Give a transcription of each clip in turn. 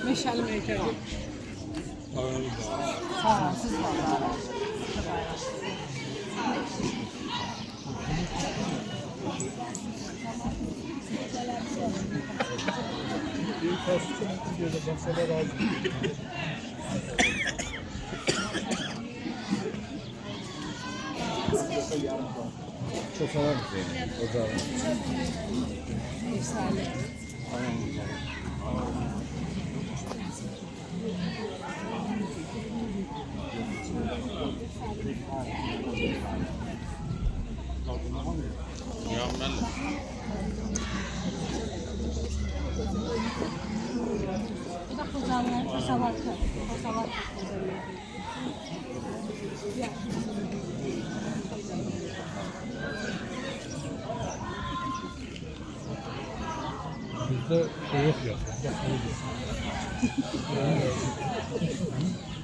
Meşale meykeyi. Sağ ol, siz de. Bir kasıtçı diyor da baksalar lazım. Çok sever misin yani? Ocağı. Efsane. Aynen güzel. Mükemmel. Bu da kızarlar, kasavatı. Bizde şey yok ya.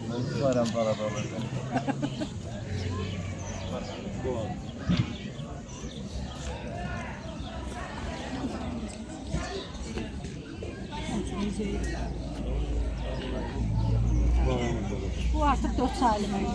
Nasıl param para da olacak? Bu artık 4 salim öyle.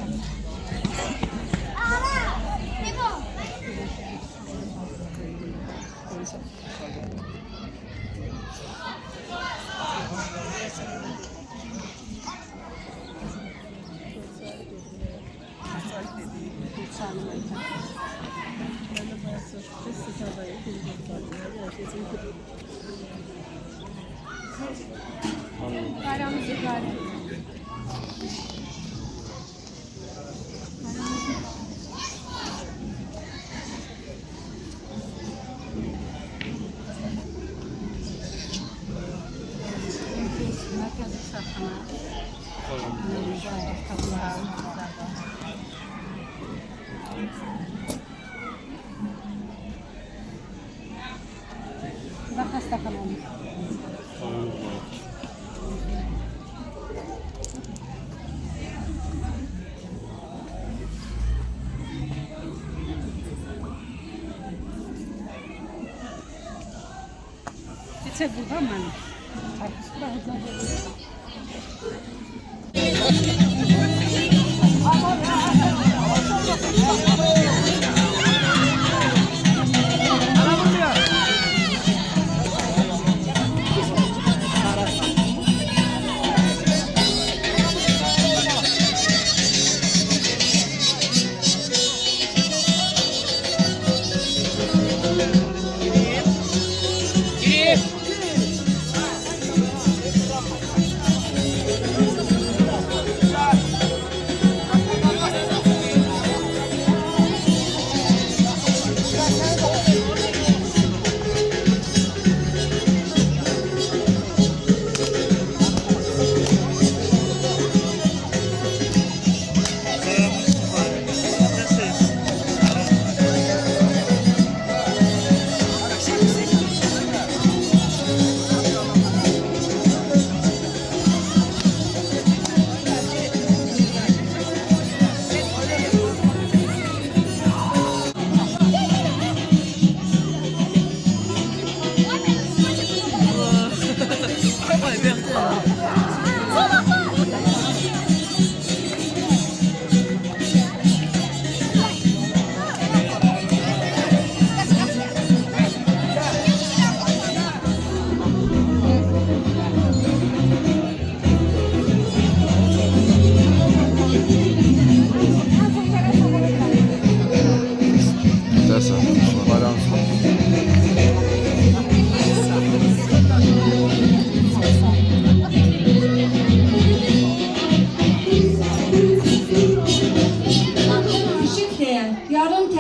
Bayramımız ibrahim. Merkez Istasyonu. Kapılar. Bak hasta kalalım. Geçer burada mı? Arkası da hızlı.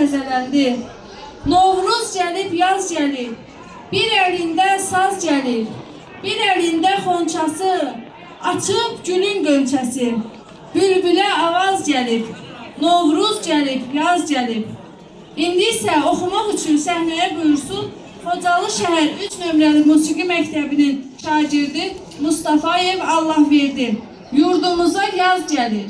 təzələndi. Novruz gəlib, yaz gəlir. Bir əlində saz gəlir. Bir əlində xonçası, açıb gülün qönçəsi. Bülbülə avaz gəlib. Novruz gəlib, yaz gəlib. İndi isə oxumaq üçün səhnəyə buyursun Xocalı şəhər 3 nömrəli musiqi məktəbinin şagirdi Mustafayev Allahverdi. Yurdumuza yaz gəlir.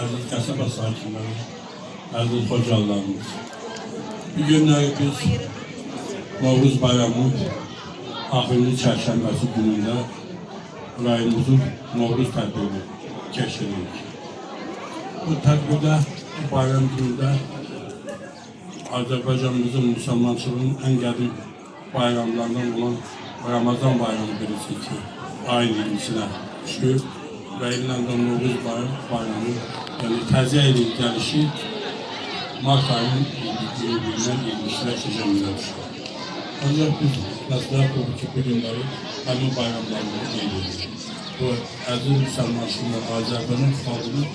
Aziz kasaba sakinleri, aziz hocalarımız. Bu günləri biz Novruz bayramı axırıncı çərşənbəsi günündə rayımızın Novruz tədbiri keçiririk. Bu tədbirdə, bu bayram günündə Azərbaycanımızın müsəlmançılığının ən qədim bayramlarından olan Ramazan bayramı birisi ki, ayın 20-sinə düşür və ilə də Novruz bayramı, yəni təziyə edin gəlişi Mart ayının 21-dən 20-sinə keçəmizə düşür. Ancaq biz məsləhət oldu ki, bu günləri həmin bayramlarını qeyd edirik. Bu əziz müsəlmançılığın Azərbaycan xalqının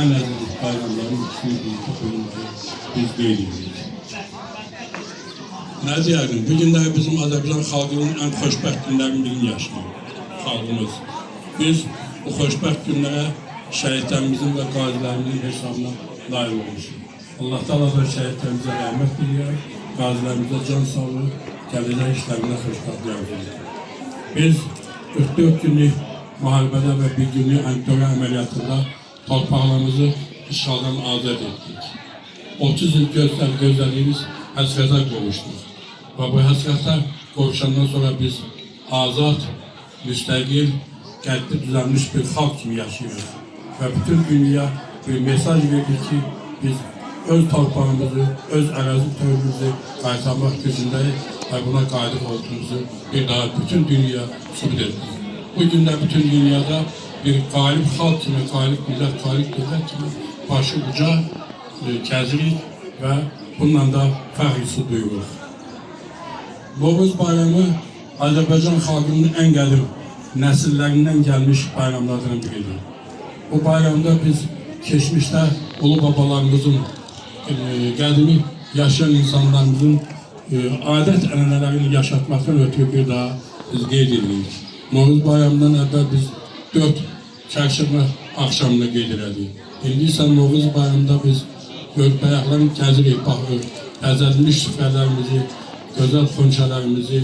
ən əziz bayramlarının üçünü birlikdə bu günləri biz qeyd edirik. Nə deyərdim? Bu günləri bizim Azərbaycan xalqının ən xoşbəxt günlərinin birini yaşayır xalqımız. Biz bu xoşbəxt günlərə şəhidlərimizin və qazilərimizin hesabına nail olmuşuz. Allah Taala da şəhidlərimizə rəhmət diləyir, qazilərimizə can sağlığı, gələcək işlərinə xoşbəxtlik arzulayır. Biz 44 günlük müharibədə və bir günlük antidora əməliyyatında torpaqlarımızı işğaldan azad etdik. 30 il gözlədiyimiz həsrətə qovuşduq. Və bu həsrətə qovuşandan sonra biz azad, müstəqil, qəlbli düzəlmiş bir xalq kimi yaşayırıq. Və bütün dünyaya bir mesaj verdik ki, biz öz torpağımızı, öz ərazi bütövlüyümüzü qaytarmaq gücündəyik və buna qadir olduğumuzu bir daha bütün dünyaya sübut etdik. Bu gündə bütün dünyada bir qalib xalq kimi, qalib millət kimi başı uca kəzirik və bununla da fəxr hissi duyuruq. Novruz bayramı Azərbaycan xalqının ən qədim nəsillərindən gəlmiş bayramlardan biridir. Bu bayramda biz keçmişdə ulu babalarımızın, qədimi yaşayan insanlarımızın adət ənənələrini yaşatmaktan ötürü bir daha biz qeyd edirik. Novruz bayramından əvvəl biz 4 çərşənbə axşamını qeyd edirik. İndi isə Novruz bayramında biz bayaqlarını gəzirik, baxırıq, bəzədilmiş süfrələrimizi, gözəl xonçalarımızı,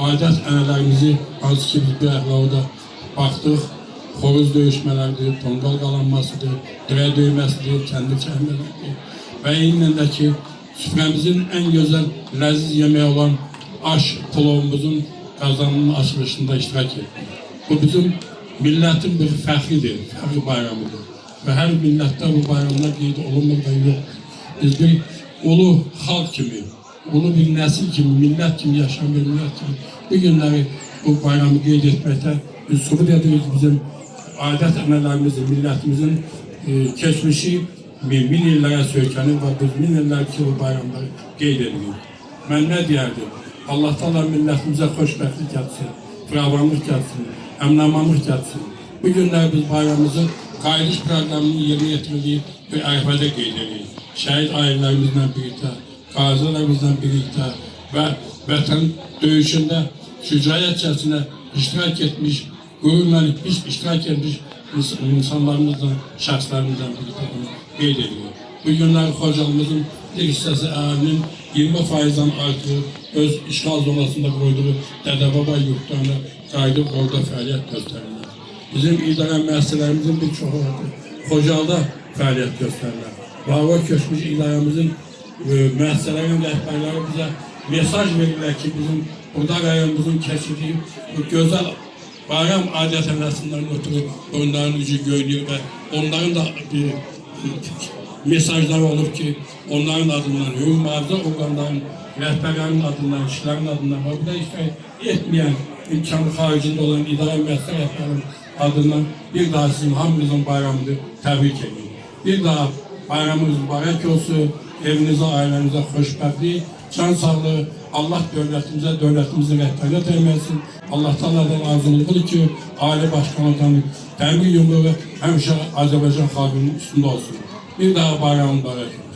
adət ənənələrimizi, hansı ki biz bayaqlara da baxdıq, xoruz döyüşmələridir, tonqal qalanmasıdır, dirə döyməsidir, kəndi çəkmələridir. Və eynilə də ki, süfrəmizin ən gözəl, ləziz yeməyi olan aş plovumuzun qazanının açılışında iştirak etdik. Bu bizim millətin bir fəxridir, fəxri bayramıdır. Və hər millətdə bu bayramlar qeyd olunmaqda yox. Biz bir ulu xalq kimi, ulu bir nəsil kimi, millət kimi, yaşayan bir millət kimi bu günləri, bu bayramı qeyd etməkdə biz sübut edirik bizim adət ənənələrimizin, millətimizin keçmişi min illərə söykənir və biz min illər ki bu bayramları qeyd edirik. mən nə deyərdim? Allah Taala millətimizə xoşbəxtlik gəlsin, firavanlıq gəlsin, əmin-amanlıq gəlsin. Bu günlər biz bayramımızı qayıdış proqramının yerinə yetirdiyi bir ərəfədə qeyd edirik. Şəhid ailələrimizlə birlikdə, qazilərimizlə birlikdə və vətən döyüşündə şücaətçəsinə iştirak etmiş, qürurla iştirak etmiş insanlarımızla, şəxslərimizlə birlikdə bunu qeyd edirik. Bu günlər Xocalımızın bir hissəsi əhalinin 20%-dən artıq öz işğal zonasında qoyduğu Dədəbaba yurtlarına qayıdıb orada fəaliyyət göstərirlər. Bizim idarə müəssisələrimizin bir çoxu Xocalda fəaliyyət göstərirlər. Vava köçmüş idarəmizin müəssisələrin rəhbərləri bizə mesaj verirlər ki, bizim burada rayonumuzun keçirdiyi bu gözəl bayram adət-ənənəsindən ötürü onların gücü görünür və onların da bir mesajları olur ki, onların adından, hüquq mühafizə orqanlarının rəhbərlərinin adından, işlərin adından və burada iştirak etməyən imkanı xaricində olan idarə müəssisə rəhbərlərinin adından bir daha sizin hamınızın bayramını təbrik ediyorum. Bir daha bayramınız mübarək olsun, evinizə, ailənizə xoşbəxtlik, can sağlığı, Allah dövlətimizə, dövlətimizin rəhbərliyyət etməsin. Allah Taala'dan arzumuz budur ki, ailə başkanlıqlarının təmin yumruğu həmişə Azərbaycan xalqının üstündə olsun. Bir daha bayram mübarək olsun.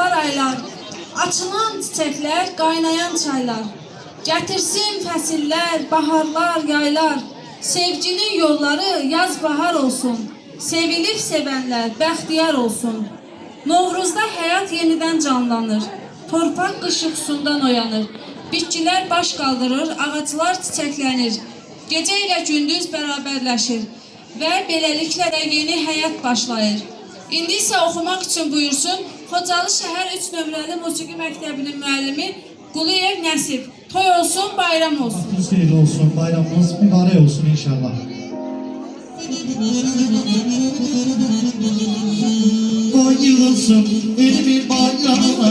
başlar aylar, açılan çiçəklər, qaynayan çaylar. Gətirsin fəsillər, baharlar, yaylar. Sevginin yolları yaz bahar olsun. Sevilip sevənlər bəxtiyar olsun. Novruzda həyat yenidən canlanır. Torpaq qış yuxusundan oyanır. Bitkilər baş qaldırır, ağaclar çiçəklənir. Gecə ilə gündüz bərabərləşir və beləliklə də yeni həyat başlayır. İndi isə oxumaq üçün buyursun Xocalı şəhər 3 nömrəli musiqi məktəbinin müəllimi Quliyev Nəsib. Toy olsun, bayram olsun. Vaktiniz hayırlı olsun, bayramınız mübarek olsun inşallah. Bayılsın elimin bayramı,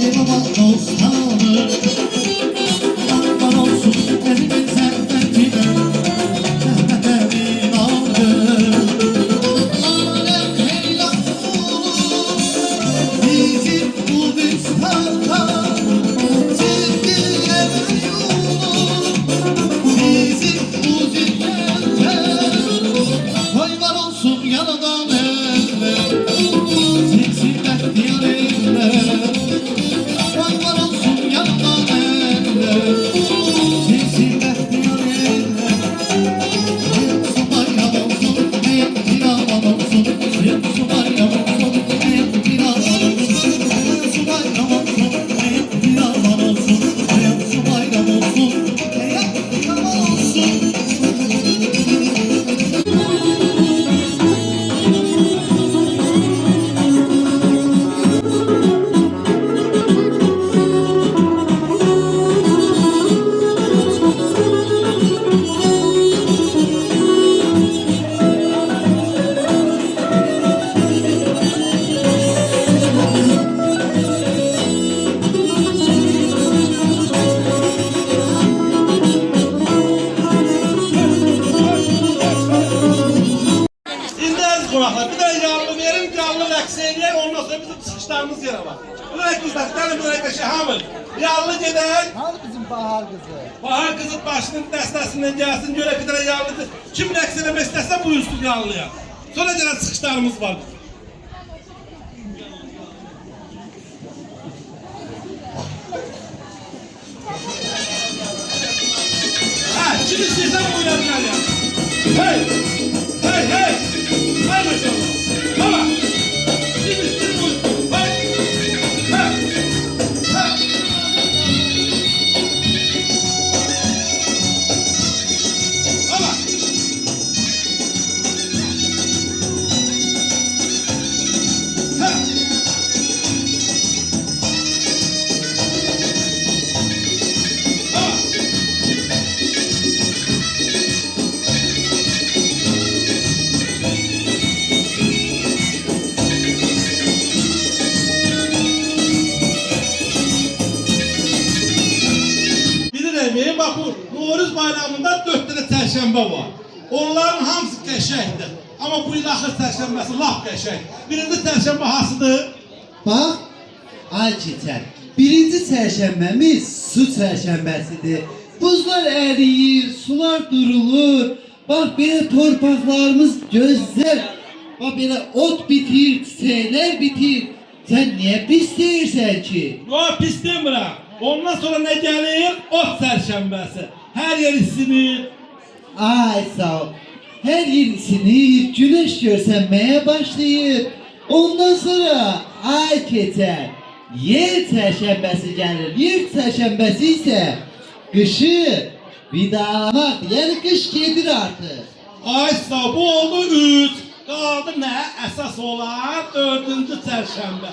imama dostanı. Aman olsun elimin servetine, rahmetemin adı. Alem heylan olur, bizim bu büstanda. Sevgiye yolur, bizim bu zillerde. Vay var olsun yanından eller, silsiler diyar eller. Vay var olsun yanından eller, silsiler diyar eller. Hayatsı bayram olsun, hayat bir aman olsun. Hayatsı bayram olsun, hayat bir aman olsun. Hayatsı bayram olsun, hayat bir aman olsun. Hayatsı bayram olsun, hayat bir aman olsun. İndi əziz qonaqlar, bir dənə yağlı verin, yağlı rəqs eləyək, ondan sonra bizim çıxışlarımız yerə var. Bırak qızlar, gəlin bırak da hamı. Yağlı gedək. Hani bizim Bahar kızı? Bahar qızın başının dəstəsindən gəlsin, görək bir dənə yağlı. Kim rəqs eləmək istəsə buyursun yağlıya. Sonra gələn çıxışlarımız var. Ha, kim istəyirsə buyurlar ya. Hey! Hey, hey! Hay maşallah! Baba! Şimdi buyursun. Hay! Ha! Ha! Baba! Ha! Baba! Bilirəm, bax bu Novruz bayramında 4 dənə çərşənbə var. Onların hamısı qəşəngdir. Amma bu il axır çərşənbəsi lap qəşəng. Birinci çərşənbə hasıdır. Bak, ay keçər. Birinci çərşənbəmiz su çərşənbəsidir. Buzlar əriyir, sular durulur. Bak belə torpaqlarımız gözlər. Bak belə ot bitir, çiçəklər bitir. Sən niyə pis deyirsən ki? Yox, pis demirəm. Ondan sonra nə gəlir? Ot çərşənbəsi. Hər yer isinir. Ay sağ ol. Hər yer isinir, güneş görsənməyə başlayır. Ondan sonra ay keçər. Yer çərşənbəsi gəlir. Yer çərşənbəsi isə qışı vidalamaq. Yəni qış gedir artıq. Ay sağ, bu oldu 3. Qaldı nə? Əsas olan 4-cü çərşənbə.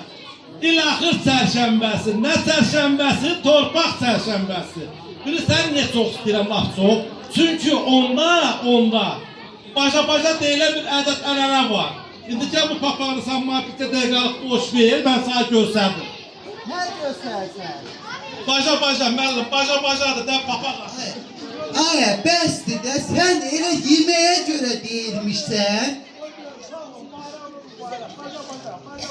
İlaxır çərşənbəsi. Nə çərşənbəsi? Torpaq çərşənbəsi. Bilirsən, nə çox istəyirəm, laf çox. Çünki onda baca deyilən bir ədəd ənənə var. İndi gəl bu papağını sən mənə bir dəqiqəlik boş ver, mən sana göstərdim. Nə göstərsən? Baca, müəllim, bacadır, də papaq. Ay, bəsdir də, sən elə yeməyə görə deyilmişsən.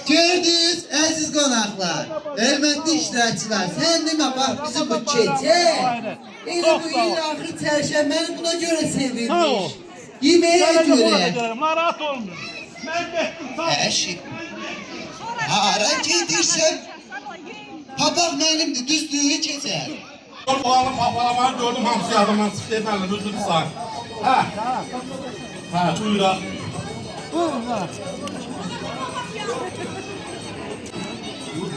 Gördünüz, əziz qonaqlar, hörmətli iştirakçılar, sən demə, bax, bizim bu keçə, elə bu il axır çərşənbəni buna görə sevilmiş. Yeməyə görə. Narahat olmuyor. Mən getdim, sağ ol. Əşik. Hara gedirsən, papaq mənimdir, düzdür, keçər. Oğlanı papalamayı gördüm, hamısı yadımdan çıxdı, efendim, düzdür say. Buyur.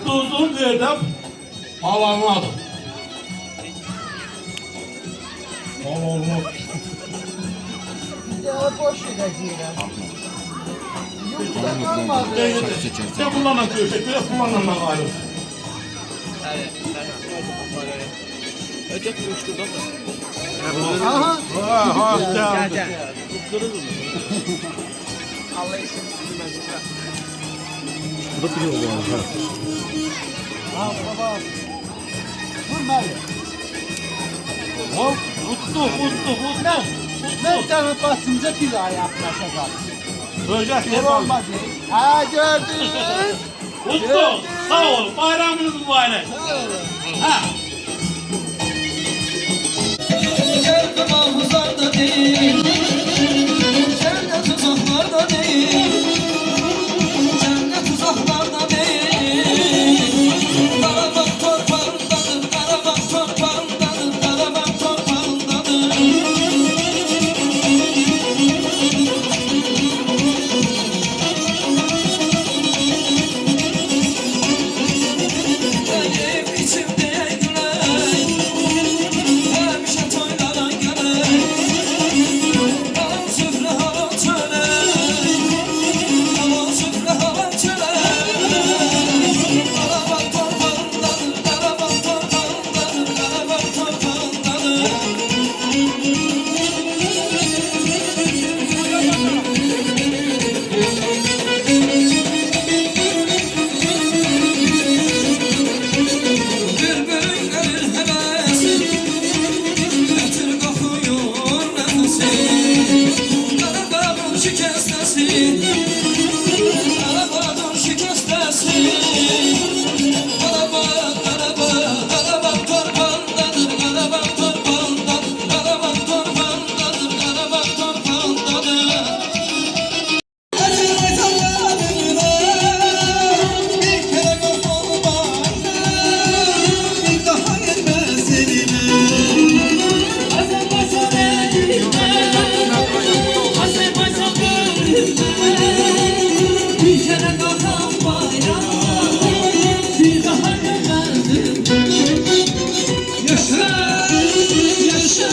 Uzun verdim, palanmadı. Palanmadı. Boş edeceğim. Yoksa olmadı. Sen bunlarla köşek, biraz bunlarla ayrıl. Aha. Gel. Ha baba. Bunlar. Uttu. Ben sana basınca bir ayaklaşacağım. Böcek Ne olmaz ya? Ha gördünüz. Uttu, sağ ol, bayramınız mübarek. Geldim ahuzarda değil, cennet uzaklarda değil, cennet uzaklarda değil. Karabağ torpağındadır, Karabağ torpağındadır, Karabağ torpağındadır. Benim içimde güler, hemşe toylara gelir. Alan süfre hava çöler, alan süfre hava çöler. Karabağ torpağındadır, Karabağ torpağındadır, Karabağ torpağındadır. Bülbülün gelir hevesi, ötür kokuyor nefesi. Karabağın şikestesi, Karabağın şikestesi. Karabağ torpağındadır, Karabağ torpağındadır, Karabağ torpağındadır, Karabağ torpağındadır. Acı meytanlarımda bir kere korkmam bir daha gelmez elime. Azerbaycan elimde, Azerbaycan gönlümde. Bir kere kalkan bayram, bir daha gelmezdim. Yaşa, yaşa,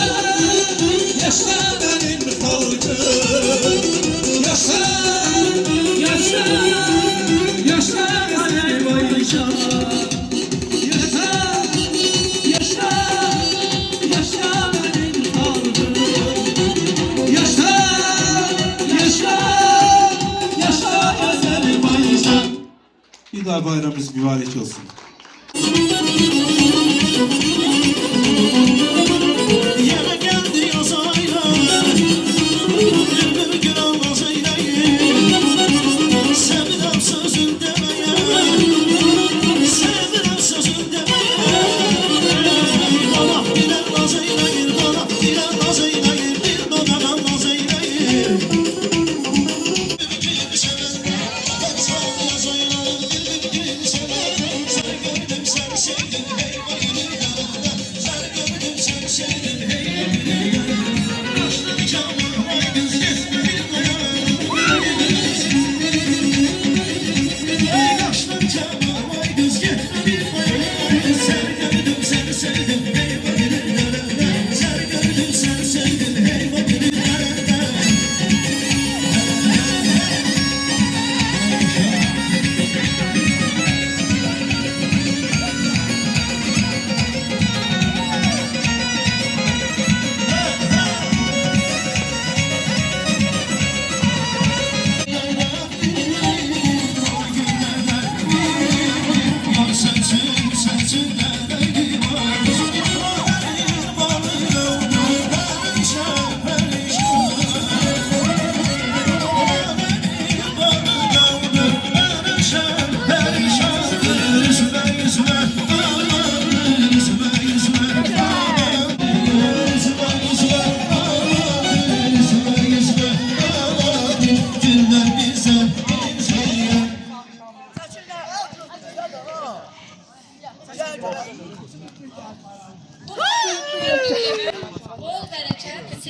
yaşa benim halkım. Yaşa, yaşa, yaşa Azerbaycan. Yaşa, yaşa, yaşa benim halkım. Yaşa, yaşa, yaşa Azerbaycan. Bir daha bayramımız mübarek olsun. Yeme geldi yaz ayları, bülbül gül almaz eyleyin. Sevirem sözün demeye, sevirem sözün demeye. Bana bilen naz eyleyin, bana bilen naz eyleyin, bir dodanan naz eyleyin. Bülbül sever, ben sağ yaz ayları, bülbül sever,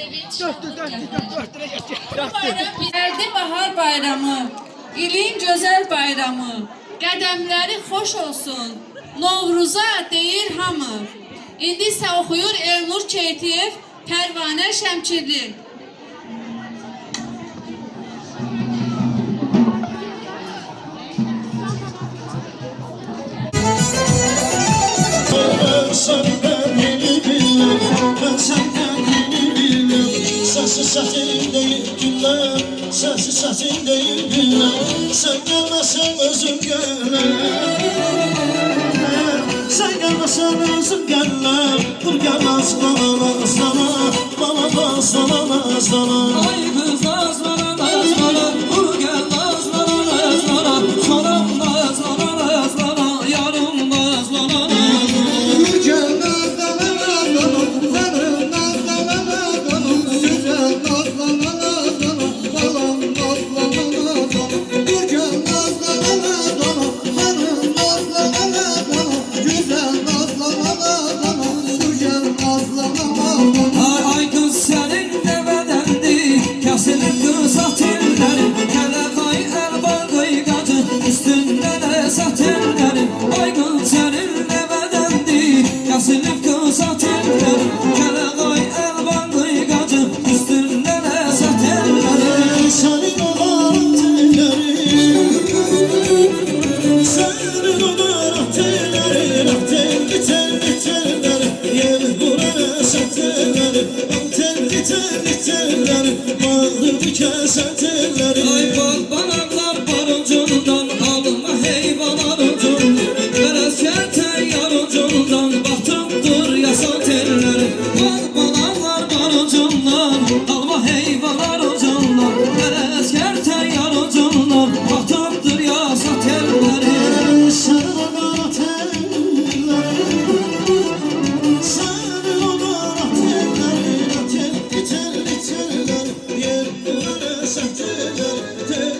sevinç. Bu bayram Erdi Bahar Bayramı, ilin gözəl bayramı. Qədəmləri xoş olsun, Novruza deyir hamı. İndi isə oxuyur Elnur Keytiyev, Pərvanə Şəmkirli. Ben senden yeni bilmem, ben senden yeni bilmem. Sensiz sesin değil günler, sensiz sesin değil günler. Sen gelmesen özüm gelir, sen gelmesen özüm gelir. Dur gel azlana, azlana, bana azlana, azlana. Ay kız nazlana nazlana, dur gel nazlana nazlana, soram nazlana nazlana, yarım nazlana nazlana. Ay kız senin de bedendi, kesilir kız atilleri, hele kay el bağıy gacı, üstünde de satilleri. Ay kız senin de bedendi, kesilir kız atilleri, hele kay el bağıy gacı, üstünde de satilleri. Senin olan telleri, senin olan telleri, telli telli telleri, yer buraya telleri, telli telli telleri, bağlı kesen telleri. Ay bak banaklar var ucundan, alma heyvanlar ucundan, biraz kerten yar ucundan, batımdır yasa telleri. Bak banaklar var ucundan, alma heyvanlar ucundan, biraz kerten yar ucundan, batımdır yasa telleri. Senin olan telleri, senin olan telleri, telli telli telleri, yer buraya telleri.